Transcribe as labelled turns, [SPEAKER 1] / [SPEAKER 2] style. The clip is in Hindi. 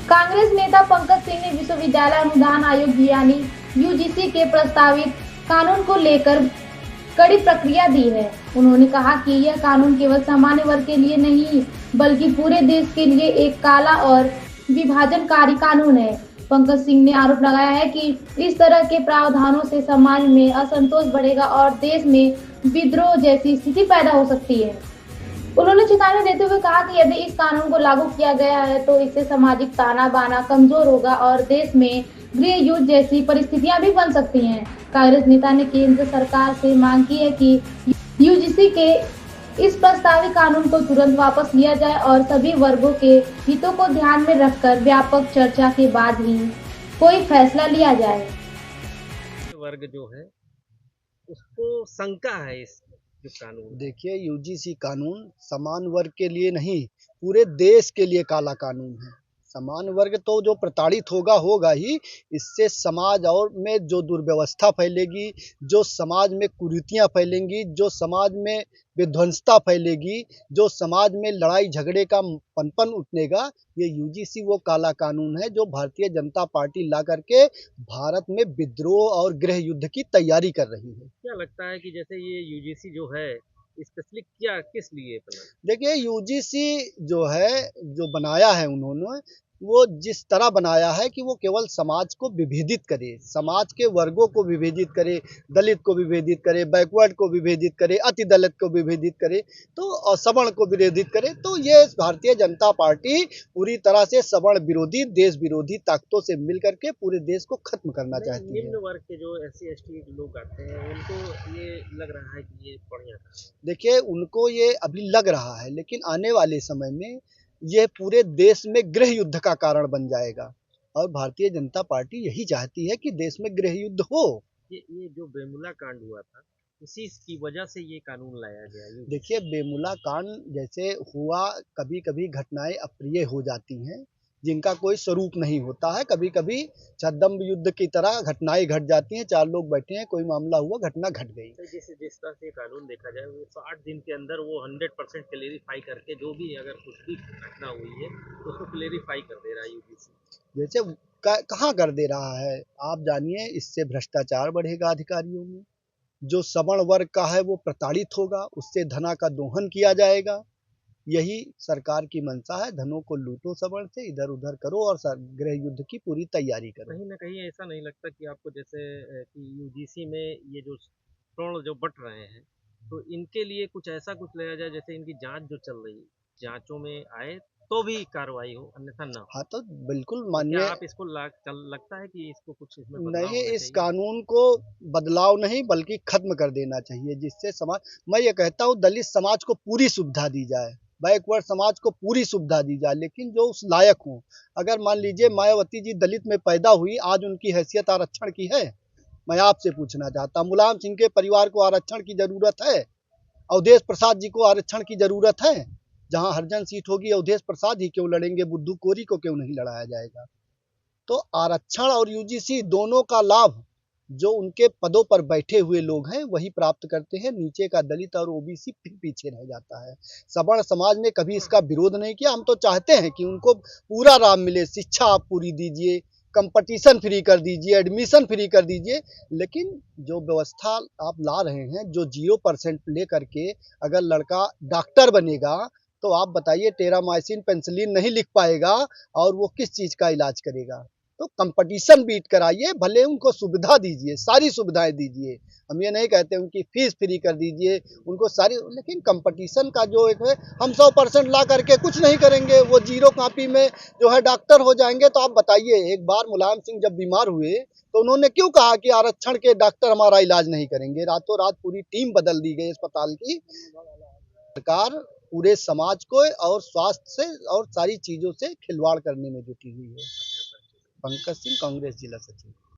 [SPEAKER 1] कांग्रेस नेता पंकज सिंह ने विश्वविद्यालय अनुदान आयोग यानी यूजीसी के प्रस्तावित कानून को लेकर कड़ी प्रतिक्रिया दी है। उन्होंने कहा कि यह कानून केवल सामान्य वर्ग के लिए नहीं बल्कि पूरे देश के लिए एक काला और विभाजनकारी कानून है। पंकज सिंह ने आरोप लगाया है कि इस तरह के प्रावधानों से समाज में असंतोष बढ़ेगा और देश में विद्रोह जैसी स्थिति पैदा हो सकती है। उन्होंने चेतावनी देते हुए कहा कि यदि इस कानून को लागू किया गया है तो इससे सामाजिक ताना बाना कमजोर होगा और देश में गृह युद्ध जैसी परिस्थितियां भी बन सकती हैं। कांग्रेस नेता ने केंद्र सरकार से मांग की है कि यूजीसी के इस प्रस्तावित कानून को तुरंत वापस लिया जाए और सभी वर्गों के हितों को ध्यान में रखकर व्यापक चर्चा के बाद ही कोई फैसला लिया जाए।
[SPEAKER 2] वर्ग जो है उसको शंका है इस जो कानून।
[SPEAKER 3] देखिए, यूजीसी कानून समान वर्ग के लिए नहीं, पूरे देश के लिए काला कानून है। समान वर्ग तो जो प्रताड़ित होगा ही। इससे समाज और में जो दुर्व्यवस्था फैलेगी, जो समाज में कुरीतियां फैलेंगी, जो समाज में विध्वंसता फैलेगी, जो समाज में लड़ाई झगड़े का पनपन उठनेगा, ये यूजीसी वो काला कानून है जो भारतीय जनता पार्टी ला करके भारत में विद्रोह और गृह युद्ध की तैयारी कर रही है।
[SPEAKER 2] क्या लगता है कि जैसे ये यूजीसी जो है स्पेशली क्या किस लिए बना?
[SPEAKER 3] देखिए, यूजीसी जो है, जो बनाया है उन्होंने, वो जिस तरह बनाया है कि वो केवल समाज को विभेदित करे, समाज के वर्गों को विभेदित करे, दलित को विभेदित करे, बैकवर्ड को विभेदित करे, अति दलित को विभेदित करे, तो सवर्ण को विभेदित करे। तो ये भारतीय जनता पार्टी पूरी तरह से सवर्ण विरोधी, देश विरोधी ताकतों से मिल करके पूरे देश को खत्म करना चाहती है।
[SPEAKER 2] निम्न वर्ग के जो SC ST लोग आते हैं उनको ये लग रहा है कि ये बढ़िया था।
[SPEAKER 3] देखिए, उनको ये अभी लग रहा है, लेकिन आने वाले समय में ये पूरे देश में गृह युद्ध का कारण बन जाएगा और भारतीय जनता पार्टी यही चाहती है कि देश में गृह युद्ध हो।
[SPEAKER 2] ये जो बेमुला कांड हुआ था इसी की वजह से ये कानून लाया गया।
[SPEAKER 3] देखिए, बेमुला कांड जैसे हुआ, कभी कभी घटनाएं अप्रिय हो जाती हैं जिनका कोई स्वरूप नहीं होता है। कभी कभी छद्म युद्ध की तरह घटनाएं घट जाती हैं। 4 लोग बैठे हैं, कोई मामला हुआ, घटना घट गई।
[SPEAKER 2] तो जिस तरह से कानून देखा जाए वो 60 दिन के अंदर वो 100% क्लेरिफाई करके जो भी अगर कुछ भी घटना हुई है तो उसको क्लेरिफाई कर दे रहा है यूजीसी।
[SPEAKER 3] जैसे कहाँ कर दे रहा है, आप जानिए, इससे भ्रष्टाचार बढ़ेगा अधिकारियों में। जो सवर्ण वर्ग का है वो प्रताड़ित होगा, उससे धना का दोहन किया जाएगा। यही सरकार की मंशा है, धनों को लूटो सवर्ण से, इधर उधर करो और गृह युद्ध की पूरी तैयारी करो।
[SPEAKER 2] कहीं ना कहीं ऐसा नहीं लगता कि आपको जैसे कि यूजीसी में ये जो श्रोण जो बट रहे हैं तो इनके लिए कुछ ऐसा कुछ लिया जाए जैसे इनकी जांच जो चल रही है जांचों में आए तो भी कार्रवाई हो अन्यथा ना हो।
[SPEAKER 3] हाँ, तो बिल्कुल
[SPEAKER 2] तो
[SPEAKER 3] मानिए।
[SPEAKER 2] क्या आप इसको लगता है कि इसको कुछ इसमें बदलाव
[SPEAKER 3] नहीं,
[SPEAKER 2] होना
[SPEAKER 3] इस
[SPEAKER 2] चाहिए?
[SPEAKER 3] कानून को बदलाव नहीं बल्कि खत्म कर देना चाहिए, जिससे समाज, मैं ये कहता हूँ, दलित समाज को पूरी सुविधा दी जाए, बैकवर्ड समाज को पूरी सुविधा दी जाए, लेकिन जो उस लायक हो। अगर मान लीजिए मायावती जी दलित में पैदा हुई, आज उनकी हैसियत आरक्षण की है? मैं आपसे पूछना चाहता हूँ, मुलायम सिंह के परिवार को आरक्षण की जरूरत है? अवधेश प्रसाद जी को आरक्षण की जरूरत है? जहाँ हरिजन सीट होगी अवधेश प्रसाद ही क्यों लड़ेंगे, बुद्धू कोरी को क्यों नहीं लड़ाया जाएगा? तो आरक्षण और यूजीसी दोनों का लाभ जो उनके पदों पर बैठे हुए लोग हैं वही प्राप्त करते हैं। नीचे का दलित और ओबीसी फिर पीछे रह जाता है। सवर्ण समाज ने कभी इसका विरोध नहीं किया। हम तो चाहते हैं कि उनको पूरा लाभ मिले, शिक्षा आप पूरी दीजिए, कंपटीशन फ्री कर दीजिए, एडमिशन फ्री कर दीजिए, लेकिन जो व्यवस्था आप ला रहे हैं, जो 0% लेकर के अगर लड़का डॉक्टर बनेगा तो आप बताइए, टेरामाइसिन पेंसिलिन नहीं लिख पाएगा और वो किस चीज का इलाज करेगा? तो कंपटीशन बीट कराइए, भले उनको सुविधा दीजिए, सारी सुविधाएं दीजिए। हम ये नहीं कहते उनकी फीस फ्री कर दीजिए, उनको सारी, लेकिन कंपटीशन का जो एक है, हम 100% ला करके कुछ नहीं करेंगे, वो 0 कॉपी में जो है डॉक्टर हो जाएंगे। तो आप बताइए, एक बार मुलायम सिंह जब बीमार हुए तो उन्होंने क्यों कहा कि आरक्षण के डॉक्टर हमारा इलाज नहीं करेंगे? रातों रात पूरी टीम बदल दी गई अस्पताल की। सरकार पूरे समाज को और स्वास्थ्य से और सारी चीजों से खिलवाड़ करने में जुटी हुई है। पंकज सिंह, कांग्रेस जिला सचिव।